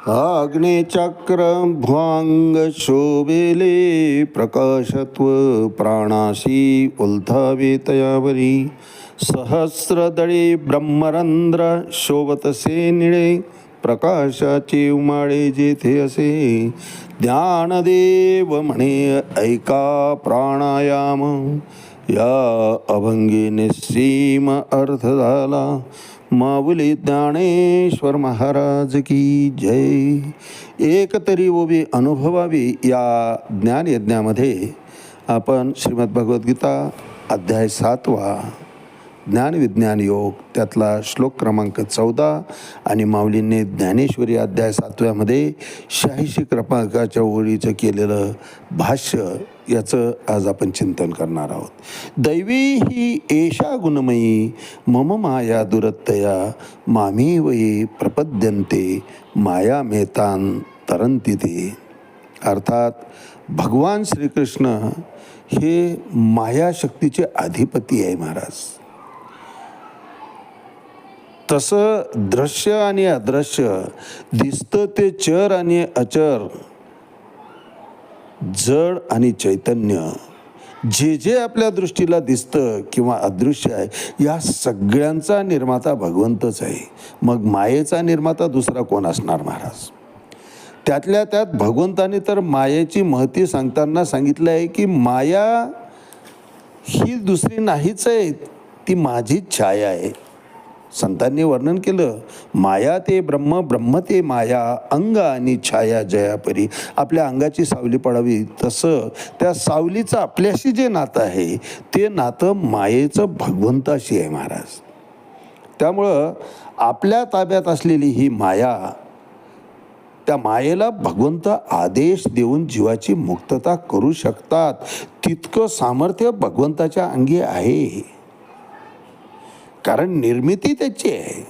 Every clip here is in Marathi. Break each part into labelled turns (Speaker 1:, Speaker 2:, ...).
Speaker 1: अग्निचक्र भुवांग शोभेले प्रकाशत्व प्राणाशी उलथावे तयावरी सहस्रदळे ब्रह्मरंध्र शोभतसे निळे प्रकाशाचे उमाळे जेथे असे ज्ञानदेव म्हणे ऐका प्राणायाम या अभंगी निस्सीम अर्थ झाला माऊली ज्ञानेश्वर महाराज की जय. एक तरी उभी अनुभवावी या ज्ञानयज्ञामध्ये आपण श्रीमद्भगवद्गीता अध्याय 7वा ज्ञानविज्ञान योग त्यातला श्लोक क्रमांक 14 आणि माऊलींनी ज्ञानेश्वरी अध्याय 7व्यामध्ये 86 क्रमांकाच्या ओळीचं केलेलं भाष्य याचं आज आपण चिंतन करणार आहोत. दैवी ही एषा गुणमयी मम माया दुरत्तया मामी वयी प्रपद्यन्ते माया मेतान तरंती ते. अर्थात भगवान श्रीकृष्ण हे मायाशक्तीचे अधिपती आहे महाराज. तसं दृश्य आणि अदृश्य दिसतं ते चर आणि अचर जड आणि चैतन्य जे जे आपल्या दृष्टीला दिसतं किंवा अदृश्य आहे या सगळ्यांचा निर्माता भगवंतच आहे. मग मायेचा निर्माता दुसरा कोण असणार महाराज. त्यातल्या त्यात भगवंताने तर मायेची महती सांगताना सांगितलं आहे की माया ही दुसरी नाहीच आहे, ती माझीच छाया आहे. संतांनी वर्णन केलं माया ते ब्रह्म ब्रह्म ते माया अंग आणि छाया जयापरी. आपल्या अंगाची सावली पडावी तसं त्या सावलीचं आपल्याशी जे नातं आहे ते नातं मायेचं भगवंताशी आहे महाराज. त्यामुळं आपल्या ताब्यात असलेली ही माया त्या मायेला भगवंत आदेश देऊन जीवाची मुक्तता करू शकतात तितकं सामर्थ्य भगवंताच्या अंगी आहे. कारण निर्मिती त्याची आहे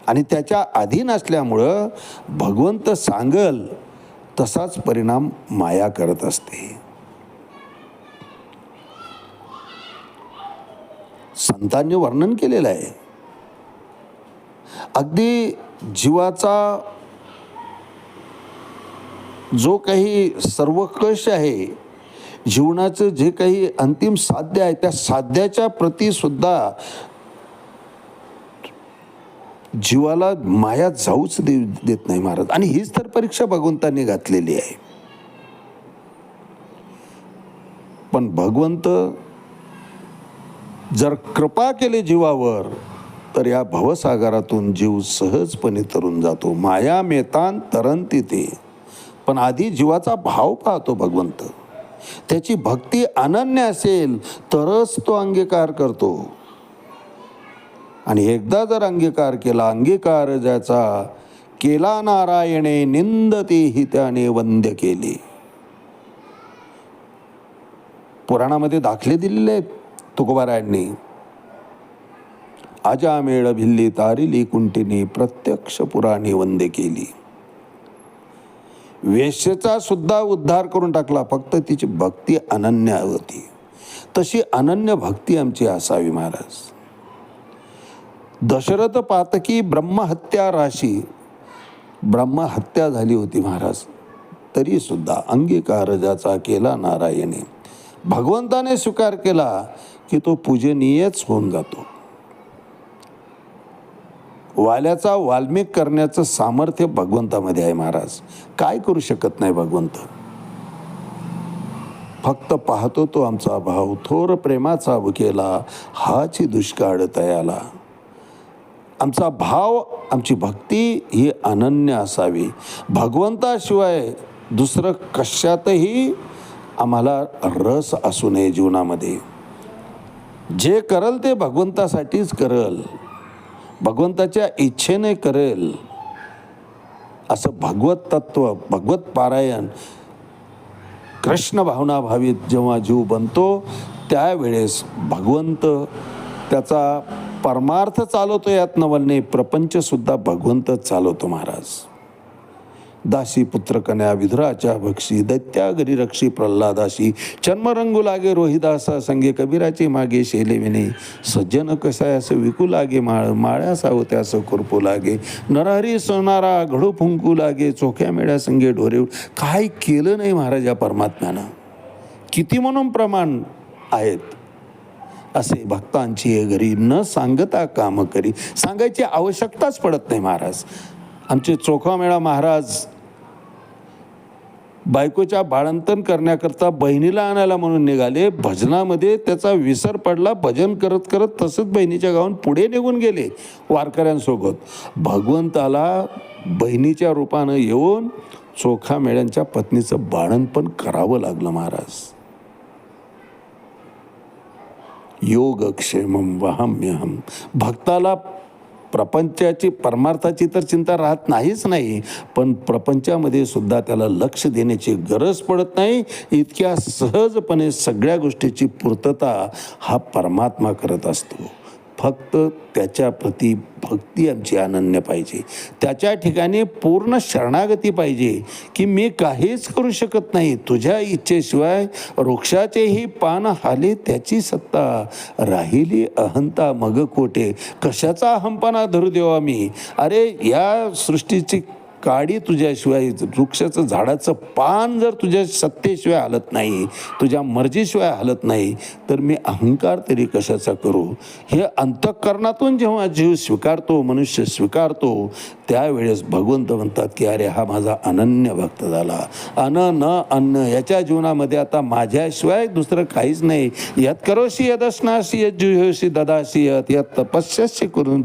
Speaker 1: आणि त्याच्या अधीन असल्यामुळं भगवंत सांगल तसाच परिणाम माया करत असते. संतांनी वर्णन केलेलं आहे. अगदी जीवाचा जो काही सर्वकष आहे, जीवनाचं जे काही अंतिम साध्य आहे त्या साध्याच्या प्रती सुद्धा जीवाला माया जाऊच देत नाही महाराज. आणि हीच तर परीक्षा भगवंतांनी घातलेली आहे. पण भगवंत जर कृपा केली जीवावर तर या भवसागरातून जीव सहजपणे तरून जातो. माया मेतान तरंती ते. पण आधी जीवाचा भाव पाहतो भगवंत. त्याची भक्ती अनन्य असेल तरच तो अंगीकार करतो. आणि एकदा जर अंगीकार केला, अंगीकार ज्याचा केला नारायणे निंदते ही त्याने वंद्य केले. पुराणामध्ये दाखले दिलेले आहेत तुकोबारायांनी. अजामेळ भिल्ली तारिली कुंटिनी प्रत्यक्ष पुराणी वंदे केली. वेश्येचा सुद्धा उद्धार करून टाकला, फक्त तिची भक्ती अनन्य होती. तशी अनन्य भक्ती आमची असावी महाराज. दशरथ पातकी ब्रह्महत्या राशी, ब्रह्महत्या झाली होती महाराज, तरी सुद्धा अंगीकार ज्याचा केला नारायणे, भगवंताने स्वीकार केला की तो पूजनीयच होऊन जातो. वाल्याचा वाल्मिक करण्याचं सामर्थ्य भगवंतामध्ये आहे महाराज. काय करू शकत नाही भगवंत. फक्त पाहतो तो आमचा भाव थोर प्रेमाचा भुकेला हाची दुष्काळ तयाला. आमचा भाव आमची भक्ती ही अनन्य असावी. भगवंताशिवाय दुसरं कशातही आम्हाला रस असू नये जीवनामध्ये. जे करल ते भगवंतासाठीच करल, भगवंताच्या इच्छेने करेल असं भगवत तत्व भगवत पारायण कृष्ण भावना भावित जेव्हा जीव बनतो त्यावेळेस भगवंत त्याचा परमार्थ चालवतो. यात नवलने प्रपंचसुद्धा भगवंतच चालवतो महाराज. दासी पुत्रकन्या विधुराच्या भक्षी दैत्या घरी रक्षी प्रल्हादाशी चन्मरंगू लागे रोहिदासा संगे कबीराची मागे शेले विने सज्जन कसायास विकू लागे माळ्या सावत्यास कुरपू लागे नरहरी सोनारा घडू फुंकू लागे चोख्या मेळ्या संगे ढोरे. काय केलं नाही महाराज या परमात्म्यानं. किती म्हणून प्रमाण आहेत असे भक्तांची घरी न सांगता काम करी. सांगायची आवश्यकताच पडत नाही महाराज. आमचे चोखामेळा महाराज बायकोच्या बाळंतन करण्याकरता बहिणीला आणायला म्हणून निघाले. भजनामध्ये त्याचा विसर पडला. भजन करत करत तसंच बहिणीच्या गावात पुढे निघून गेले वारकऱ्यांसोबत. भगवंताला बहिणीच्या रूपानं येऊन चोखामेळ्यांच्या पत्नीचं बाळंतपण करावं लागलं महाराज. योगक्षेमं वहाम्यहम. भक्ताला प्रपंचाची परमार्थाची तर चिंता राहत नाही, पण प्रपंचामध्ये सुद्धा त्याला लक्ष देण्याची गरज पडत नाही. इतक्या सहजपणे सगळ्या गोष्टीची पूर्तता हा परमात्मा करत असतो. फक्त त्याच्याप्रती भक्ती आमची अनन्य पाहिजे. त्याच्या ठिकाणी पूर्ण शरणागती पाहिजे की मी काहीच करू शकत नाही, तुझ्या इच्छेशिवाय वृक्षाचेही पान हाले त्याची सत्ता, राहिली अहंता मग कोठे. कशाचा अहंपणा धरू देवा मी. अरे या सृष्टीची काडी तुझ्याशिवाय, वृक्षाचं झाडाचं पान जर तुझ्या सत्तेशिवाय हलत नाही, तुझ्या मर्जीशिवाय हलत नाही, तर मी अहंकार तरी कशाचा करू. हे अंतःकरणातून जेव्हा जीव स्वीकारतो, मनुष्य स्वीकारतो, त्यावेळेस भगवंत म्हणतात की अरे हा माझा अनन्य भक्त झाला. अन्न याच्या जीवनामध्ये आता माझ्याशिवाय दुसरं काहीच नाही. यत करोशी यदश्नाशी यत जुहोशी ददाशी यत तपस्याशी करून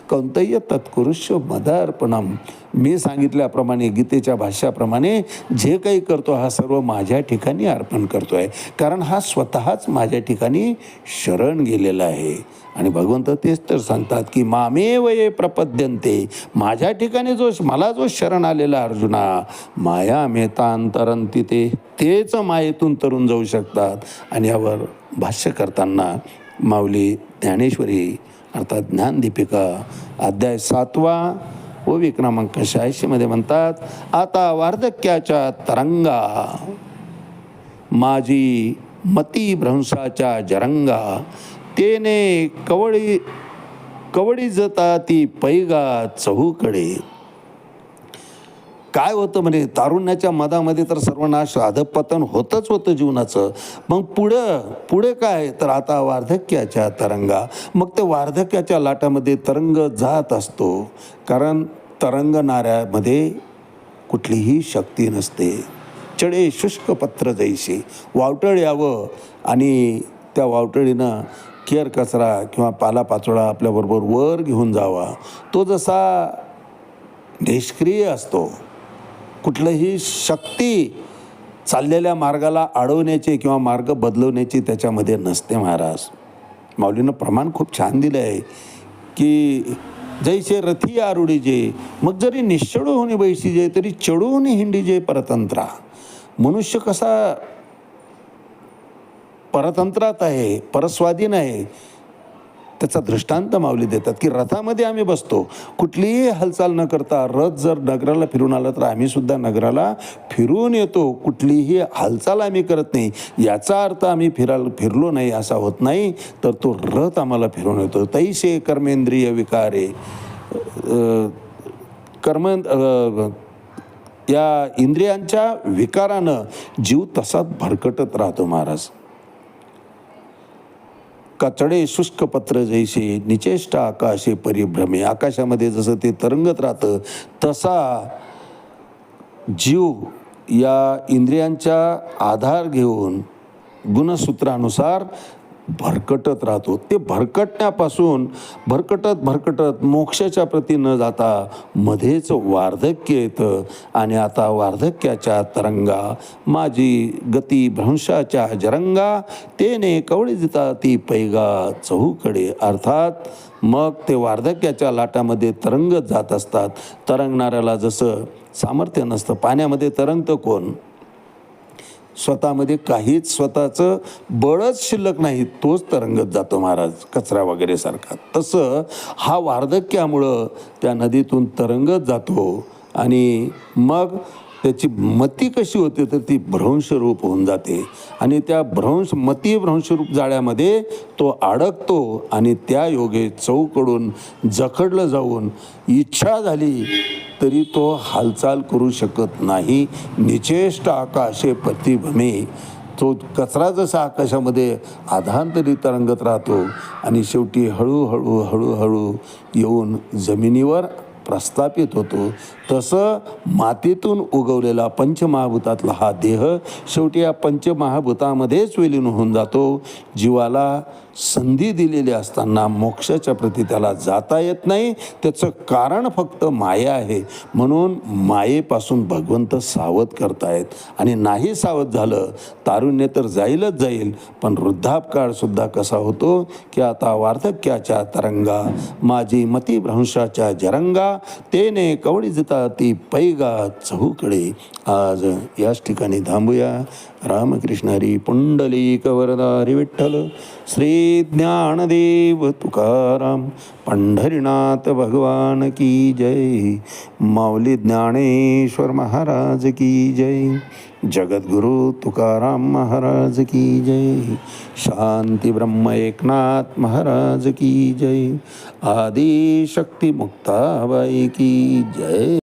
Speaker 1: कौंतय तत्कुरुष्य मदार्पणम. मी सांगितल्याप्रमाणे गीतेच्या भाष्याप्रमाणे जे काही करतो हा सर्व माझ्या ठिकाणी अर्पण करतोय, कारण हा स्वतःच माझ्या ठिकाणी शरण गेलेला आहे. आणि भगवंत तेच तर सांगतात की मामेव ये प्रपद्यन्ते. माझ्या ठिकाणी मला जो शरण आलेला अर्जुना, माया मेतांतरंती तेच मायेतून तरून जाऊ शकतात. आणि यावर भाष्य करताना माऊली ज्ञानेश्वरी अर्थात ज्ञानदीपिका अध्याय 7 ओवी क्रमांक 86 मध्ये म्हणतात, आता वार्धक्याच्या तरंगा माझी मती भ्रंशाच्या जरंगा, तेने कवडी जता ती पैगा चहूकडे. काय होतं म्हणे, तारुण्याच्या मदामध्ये तर सर्वनाश अधपतन होतच होतं जीवनाचं. मग पुढे काय, तर आता वार्धक्याच्या तरंगा. मग ते वार्धक्याच्या लाटामध्ये तरंग जात असतो, कारण तरंगणाऱ्यामध्ये कुठलीही शक्ती नसते. चढे शुष्क पत्र जैसे. वावटळ यावं आणि त्या वावटळीनं केर कचरा किंवा पालापाचोळा आपल्याबरोबर वर घेऊन जावा. तो जसा निष्क्रिय असतो, कुठलीही शक्ती चाललेल्या मार्गाला अडवण्याची किंवा मार्ग बदलवण्याची त्याच्यामध्ये नसते महाराज. माऊलीनं प्रमाण खूप छान दिलं आहे की जैसे रथी आरुडी जे. मग जरी निश्चळ होणे बैशी जे, तरी चढून हिंडी जे परतंत्रा. मनुष्य कसा परतंत्रात आहे, परस्वाधीन आहे, त्याचा दृष्टांत माऊली देतात की रथामध्ये आम्ही बसतो, कुठलीही हालचाल न करता. रथ जर नगराला फिरून आला तर आम्ही सुद्धा नगराला फिरून येतो, कुठलीही हालचाल आम्ही करत नाही. याचा अर्थ आम्ही फिरलो नाही असा होत नाही, तर तो रथ आम्हाला फिरून येतो. तैसे कर्मेंद्रिय विकारे. या इंद्रियांच्या विकारानं जीव तसाच भरकटत राहतो महाराज. कचडे शुष्क पत्र जैसे निचेष्ट आकाशे परिभ्रमे. आकाशामध्ये जसं ते तरंगत राहतं तसा जीव या इंद्रियांचा आधार घेऊन गुणसूत्रानुसार भरकटत राहतो. ते भरकटण्यापासून भरकटत मोक्षाच्या प्रती न जाता मध्येच वार्धक्य येतं. आणि आता वार्धक्याच्या तरंगा माझी गती भ्रंशाच्या जरंगा, तेने कवडी जिता ती पैगा चहूकडे. अर्थात मग ते वार्धक्याच्या लाटामध्ये तरंगत जात असतात. तरंगणाऱ्याला जसं सामर्थ्य नसतं, पाण्यामध्ये तरंगतं कोण, स्वतःमध्ये काहीच स्वतःचं बळच शिल्लक नाही, तोच तरंगत जातो महाराज, कचरा वगैरे सारखा. तसं हा वार्धक्यामुळं त्या नदीतून तरंगत जातो आणि मग त्याची मती कशी होते तर ती भ्रंशरूप होऊन जाते आणि त्या भ्रंशरूप जाळ्यामध्ये तो अडकतो आणि त्या योगे चौकडून जखडलं जाऊन इच्छा झाली तरी तो हालचाल करू शकत नाही. निचेष्ट आकाशे प्रतिभमे, तो कचरा जसा आकाशामध्ये आधांतरी तरंगत राहतो आणि शेवटी हळूहळू हळूहळू येऊन जमिनीवर प्रस्थापित होतो. तसं मातीतून उगवलेला पंचमहाभूतातला हा देह शेवटी या पंचमहाभूतामध्येच विलीन होऊन जातो. जीवाला संधी दिलेली असताना मोक्षाच्या प्रती त्याला जाता येत नाही. त्याचं कारण फक्त माया आहे. म्हणून मायेपासून भगवंत सावध करतायत आणि नाही सावध झालं तारुण्य तर जाईलच जाईल, पण वृद्धापकाळसुद्धा कसा होतो की आता वार्धक्याच्या तरंगा माझी मती भ्रंशाच्या जरंगा तेने कवडीजता ती पैगा चहूकडे. आज याच ठिकाणी थांबूया. रामकृष्ण हरी पुंडलिक वरदारी विठ्ठल श्री ज्ञानदेव तुकाराम पंढरीनाथ भगवान की जय. माऊली ज्ञानेश्वर महाराज की जय. जगद्गुरु तुकाराम महाराज की जय. शांती ब्रह्म एकनाथ महाराज की जय. आदिशक्ती मुक्ताबाई की जय.